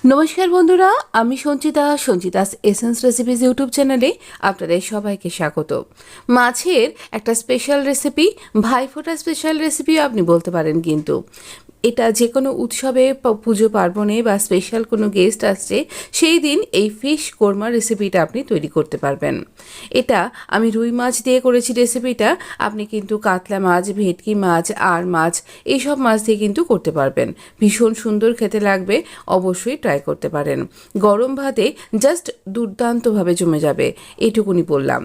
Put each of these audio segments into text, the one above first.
নমস্কার বন্ধুরা, আমি সঞ্চিতাস এসেন্স রেসিপিজ ইউটিউব চ্যানেলে আপনাদের সবাইকে স্বাগত। মাছের একটা স্পেশাল রেসিপি, ভাইফোঁটা স্পেশাল রেসিপিও আপনি বলতে পারেন। কিন্তু এটা যে কোনো উৎসবে, পুজো পার্বণে বা স্পেশাল কোনো গেস্ট আসছে সেই দিন এই ফিশ কোরমা রেসিপিটা আপনি তৈরি করতে পারবেন। এটা আমি রুই মাছ দিয়ে করেছি রেসিপিটা। আপনি কিন্তু কাতলা মাছ, ভেটকি মাছ, আর মাছ, এইসব মাছ দিয়ে কিন্তু করতে পারবেন। ভীষণ সুন্দর খেতে লাগবে, অবশ্যই ট্রাই করতে পারেন। গরম ভাতে জাস্ট দুর্দান্তভাবে জমে যাবে, এটুকুনি বললাম।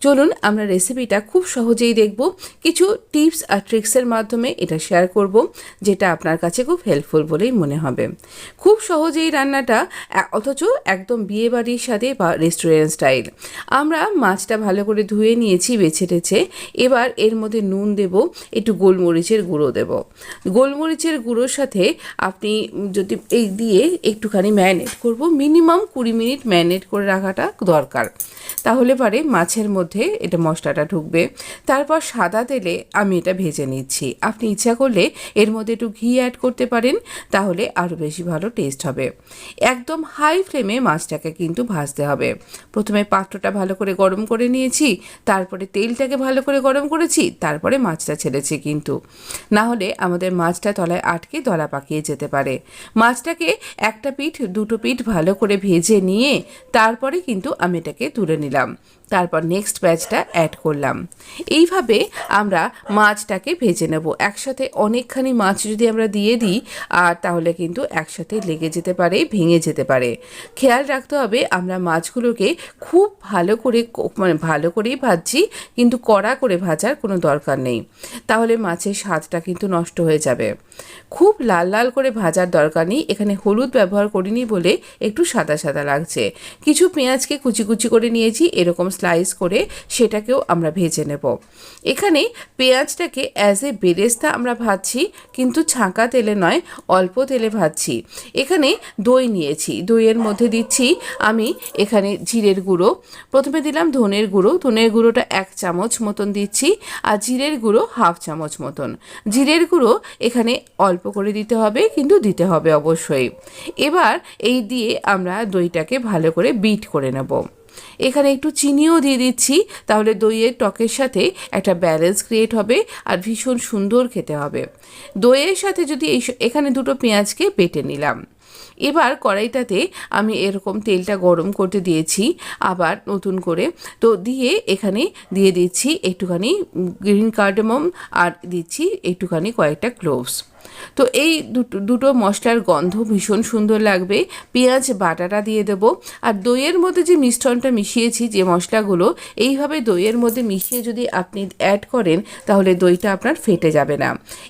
চলুন আমরা রেসিপিটা খুব সহজেই দেখব। কিছু টিপস আর ট্রিক্সের মাধ্যমে এটা শেয়ার করব, যেটা আপনার কাছে খুব হেল্পফুল বলেই মনে হবে। খুব সহজেই রান্নাটা, অথচ একদম বিয়েবাড়ির সাথে বা রেস্টুরেন্ট স্টাইল। আমরা মাছটা ভালো করে ধুয়ে নিয়েছি, বেছে টেছে। এবার এর মধ্যে নুন দেব, একটু গোলমরিচের গুঁড়ো দেব। গোলমরিচের গুঁড়োর সাথে আপনি যদি এই দিয়ে একটুখানি ম্যারিনেট করব, মিনিমাম 20 মিনিট ম্যারিনেট করে রাখাটা দরকার। তাহলে পরে মাছের মধ্যে এটা মশলাটা ঢুকবে। তারপর সাদা তেলে আমি এটা ভেজে নিচ্ছি। আপনি ইচ্ছা করলে এর মধ্যে একটু ঘি অ্যাড করতে পারেন, তাহলে আরও বেশি ভালো টেস্ট হবে। একদম হাই ফ্লেমে মাছটাকে কিন্তু ভাজতে হবে। প্রথমে পাত্রটা ভালো করে গরম করে নিয়েছি, তারপরে তেলটাকে ভালো করে গরম করেছি, তারপরে মাছটা ছেড়েছি। কিন্তু না হলে আমাদের মাছটা তলায় আটকে দলা পাকিয়ে যেতে পারে। মাছটাকে একটা পিঠ দুটো পিঠ ভালো করে ভেজে নিয়ে তারপরে কিন্তু আমি এটাকে তুলে নিলাম। তারপর নেক্সট ব্যাচটা অ্যাড করলাম। এইভাবে আমরা মাছটাকে ভেজে নেব। একসাথে অনেকখানি মাছ যদি আমরা দিয়ে দিই, আর তাহলে কিন্তু একসাথে লেগে যেতে পারে, ভেঙে যেতে পারে। খেয়াল রাখতে হবে আমরা মাছগুলোকে খুব ভালো করে, মানে ভালো করেই ভাজছি, কিন্তু কড়া করে ভাজার কোনো দরকার নেই, তাহলে মাছের স্বাদটা কিন্তু নষ্ট হয়ে যাবে। খুব লাল লাল করে ভাজার দরকার নেই। এখানে হলুদ ব্যবহার করিনি বলে একটু সাদা সাদা লাগছে। কিছু পেঁয়াজকে কুচি কুচি করে নিয়েছি, এরকম স্লাইস করে, সেটাকেও আমরা ভেজে নেব। এখানে পেঁয়াজটাকে অ্যাজ এ বেরেস্তা আমরা ভাজছি, কিন্তু ছাঁকা তেলে নয়, অল্প তেলে ভাজছি। এখানে দই নিয়েছি, দইয়ের মধ্যে দিচ্ছি আমি এখানে জিরের গুঁড়ো। প্রথমে দিলাম ধনের গুঁড়ো, ধনের গুঁড়োটা 1 চামচ মতন দিচ্ছি, আর জিরের গুঁড়ো 1/2 চামচ মতন। জিরের গুঁড়ো এখানে অল্প করে দিতে হবে, কিন্তু দিতে হবে অবশ্যই। এবার এই দিয়ে আমরা দইটাকে ভালো করে বিট করে নেব। এখানে একটু চিনিও দিয়ে দিচ্ছি, তাহলে দইয়ের টকের সাথে একটা ব্যালেন্স ক্রিয়েট হবে, আর ভীষণ সুন্দর খেতে হবে। দইয়ের সাথে যদি এখানে দুটো পেঁয়াজকে বেটে নিলাম। এবার কড়াইটাতে আমি এরকম তেলটা গরম করতে দিয়েছি আবার নতুন করে, তো দিয়ে এখানে দিয়ে দিচ্ছি একটুখানি গ্রিন কার্ডামম, আর দিচ্ছি একটুখানি কয়েকটা ক্লোভস। তো এই দুটো মশলার গন্ধ ভীষণ সুন্দর লাগবে। পেঁয়াজ বাটাটা দিয়ে দেবো, আর দইয়ের মধ্যে যে মিশ্রণটা মিশিয়েছি, যে মশলাগুলো, এইভাবে দইয়ের মধ্যে মিশিয়ে যদি আপনি অ্যাড করেন, তাহলে দইটা আপনার ফেটে যাবে না।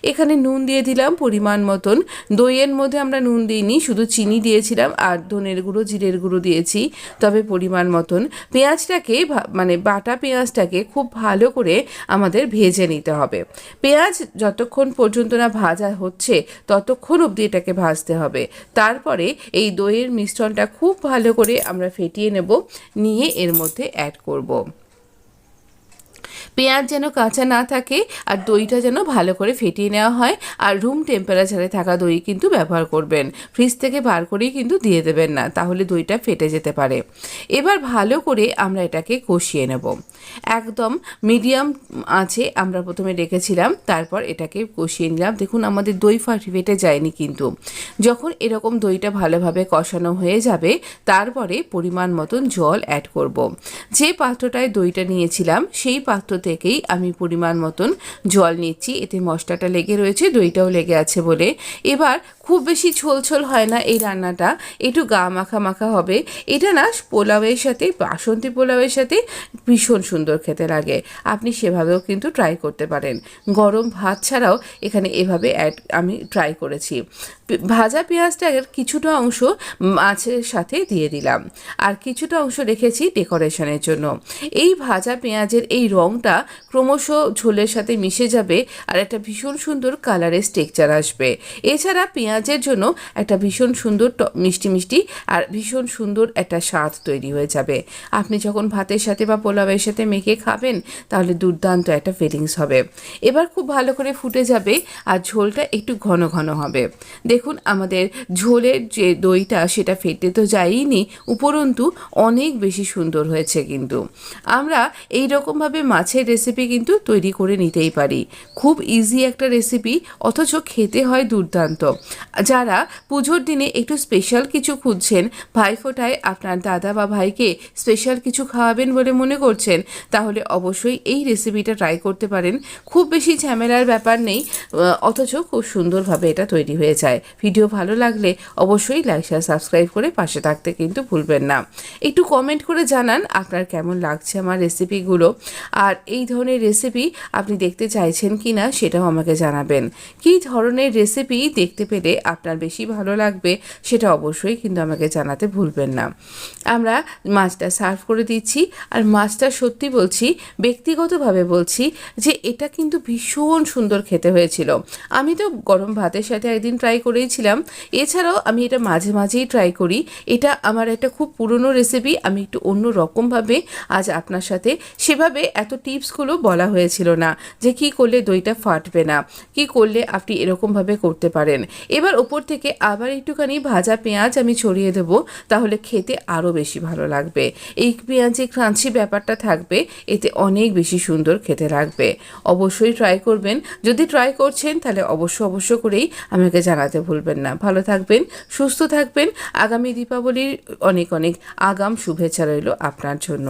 এখানে নুন দিয়ে দিলাম পরিমাণ মতন। দইয়ের মধ্যে আমরা নুন দিইনি, শুধু চিনি দিয়েছিলাম, আর ধনের গুঁড়ো, জিরের গুঁড়ো দিয়েছি, তবে পরিমাণ মতন। পেঁয়াজটাকে মানে বাটা পেঁয়াজটাকে খুব ভালো করে আমাদের ভেজে নিতে হবে। পেঁয়াজ যতক্ষণ পর্যন্ত না ভাজা হচ্ছে ততক্ষণ অবধি এটাকে ভাজতে হবে। তারপরে এই দইয়ের মিশ্রণটা খুব ভালো করে আমরা ফেটিয়ে নেব, নিয়ে এর মধ্যে অ্যাড করব। পেঁয়াজ যেন কাঁচা না থাকে, আর দইটা যেন ভালো করে ফেটিয়ে নেওয়া হয়। আর রুম টেম্পারেচারে থাকা দই কিন্তু ব্যবহার করবেন, ফ্রিজ থেকে বার করেই কিন্তু দিয়ে দেবেন না, তাহলে দইটা ফেটে যেতে পারে। এবার ভালো করে আমরা এটাকে কষিয়ে নেব। একদম মিডিয়াম আঁচে আমরা প্রথমে রেখেছিলাম, তারপর এটাকে কষিয়ে নিলাম। দেখুন আমাদের দই ফেটে যায়নি কিন্তু। যখন এরকম দইটা ভালোভাবে কষানো হয়ে যাবে, তারপরে পরিমাণ মতন জল অ্যাড করব। যে পাত্রটায় দইটা নিয়েছিলাম সেই পাত্র থেকেই আমি পরিমাণ মতন জল নিচ্ছি। এতে মশলাটা লেগে রয়েছে, দইটাও লেগে আছে বলে। এবার খুব বেশি ঝোল ঝোল হয় না এই রান্নাটা, একটু গা মাখা মাখা হবে। এটা না পোলাওয়ের সাথে, বাসন্তী পোলাওয়ের সাথে ভীষণ সুন্দর খেতে লাগে। আপনি সেভাবেও কিন্তু ট্রাই করতে পারেন। গরম ভাত ছাড়াও এখানে এভাবে আমি ট্রাই করেছি। ভাজা পেঁয়াজটার কিছুটা অংশ মাছের সাথে দিয়ে দিলাম, আর কিছুটা অংশ রেখেছি ডেকোরেশনের জন্য। এই ভাজা পেঁয়াজের এই রঙটা ক্রমশ ঝোলের সাথে মিশে যাবে, আর একটা ভীষণ সুন্দর কালারের টেক্সচার আসবে। এছাড়া পেঁয়াজ পেঁয়াজের জন্য একটা ভীষণ সুন্দর মিষ্টি মিষ্টি আর ভীষণ সুন্দর একটা স্বাদ তৈরি হয়ে যাবে। আপনি যখন ভাতের সাথে বা পোলাওয়ের সাথে মেখে খাবেন তাহলে দুর্দান্ত একটা ফিলিংস হবে। এবার খুব ভালো করে ফুটে যাবে আর ঝোলটা একটু ঘন ঘন হবে। দেখুন আমাদের ঝোলের যে দইটা সেটা ফেটে তো যায়নি, উপরন্তু অনেক বেশি সুন্দর হয়েছে। কিন্তু আমরা এই রকমভাবে মাছের রেসিপি কিন্তু তৈরি করে নিতেই পারি। খুব ইজি একটা রেসিপি, অথচ খেতে হয় দুর্দান্ত। যারা পুজোর দিনে একটু স্পেশাল কিছু খুঁজছেন, ভাইফোঁটায় আপনার দাদা বা ভাইকে স্পেশাল কিছু খাওয়াবেন বলে মনে করছেন, তাহলে অবশ্যই এই রেসিপিটা ট্রাই করতে পারেন। খুব বেশি ঝামেলার ব্যাপার নেই, অথচ খুব সুন্দরভাবে এটা তৈরি হয়ে যায়। ভিডিও ভালো লাগলে অবশ্যই লাইক শেয়ার সাবস্ক্রাইব করে পাশে থাকতে কিন্তু ভুলবেন না। একটু কমেন্ট করে জানান আপনার কেমন লাগছে আমার রেসিপিগুলো, আর এই ধরনের রেসিপি আপনি দেখতে চাইছেন কি না সেটাও আমাকে জানাবেন। কী ধরনের রেসিপি দেখতে পেলে আপনার বেশি ভালো লাগবে সেটা অবশ্যই কিন্তু আমাকে জানাতে ভুলবেন না। আমরা মাছটা সার্ভ করে দিচ্ছি, আর মাছটা সত্যি বলছি, ব্যক্তিগতভাবে বলছি যে এটা কিন্তু ভীষণ সুন্দর খেতে হয়েছিল। আমি তো গরম ভাতের সাথে একদিন ট্রাই করেইছিলাম, এছাড়াও আমি এটা মাঝে মাঝেই ট্রাই করি। এটা আমার একটা খুব পুরনো রেসিপি, আমি একটু অন্য রকমভাবে আজ আপনার সাথে, সেভাবে এত টিপসগুলো বলা হয়েছিল না যে কি করলে দইটা ফাটবে না, কি করলে আপনি এরকমভাবে করতে পারেন। এবার ওপর থেকে আবার একটুখানি ভাজা পেঁয়াজ আমি ছড়িয়ে দেবো, তাহলে খেতে আরও বেশি ভালো লাগবে। এই পেঁয়াজে ক্রাঞ্চি ব্যাপারটা থাকবে, এতে অনেক বেশি সুন্দর খেতে লাগবে। অবশ্যই ট্রাই করবেন। যদি ট্রাই করছেন তাহলে অবশ্য করেই আমাকে জানাতে ভুলবেন না। ভালো থাকবেন, সুস্থ থাকবেন। আগামী দীপাবলির অনেক অনেক আগাম শুভেচ্ছা রইল আপনার জন্য।